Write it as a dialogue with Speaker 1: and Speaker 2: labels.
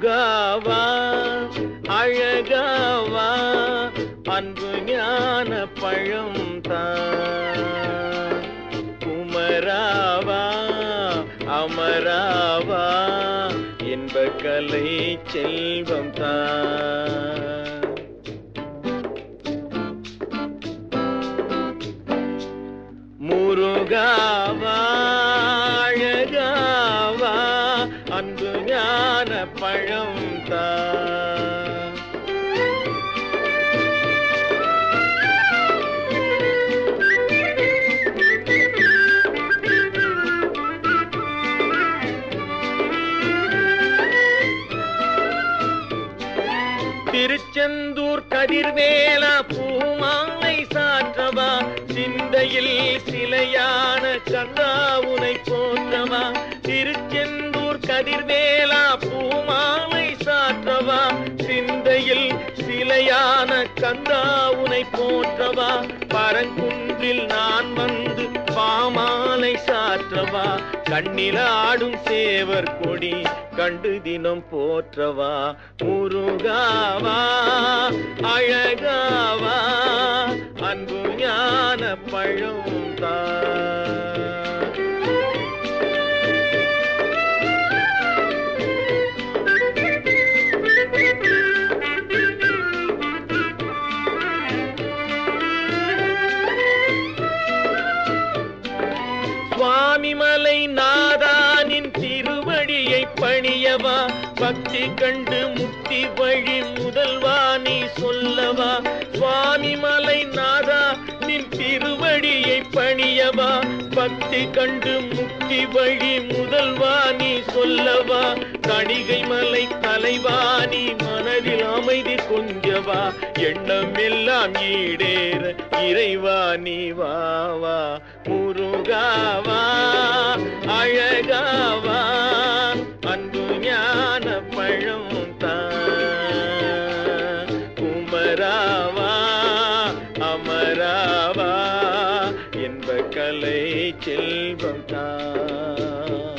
Speaker 1: முருகாவா அழகாவா அன்பு ஞான பழம் தான். குமராவா அமராவா இன்ப கலை செல்வம் தான். முருகாவா அழகாவா அன்பு ஞான பழம் தான். திருச்செந்தூர் கதிர்வேலா பூமாலை சாற்றவா சிந்தையில் சிலையான கந்தாவுனை போற்றவா. திருச்செந்தூர் கதிர்வேலா பூமாலை சாற்றவா சிந்தையில் சிலையான கந்தாவுனை போற்றவா. பரங்குன்றில் நான் வந்து பாமாலை சாற்றவா கண்ணில் ஆடும் சேவர் கொடி கண்டு தினம் போற்றவா. முருகாவா அழகாவா அன்பு ஞான பழம் தான். சுவாமிமலை நாதானின் திருவடியை பணியவா பக்தி கண்டு முக்தி வழி முதல்வா நீ சொல்லவா. சுவாமிமலை நாதா நின் திருவடியை பணியவா பக்தி கண்டு முக்தி வழி முதல்வா நீ சொல்லவா. கணிகை மலை தலைவாணி மனதில் அமைதி கொஞ்சவா எண்ணம் எல்லாம் ஈடேற இறைவா நீ வாவா. முருகாவா அழகாவா அன்பு ஞான பழம் தான். குமராவா அமராவா என்ப கலை செல்வம் தான்.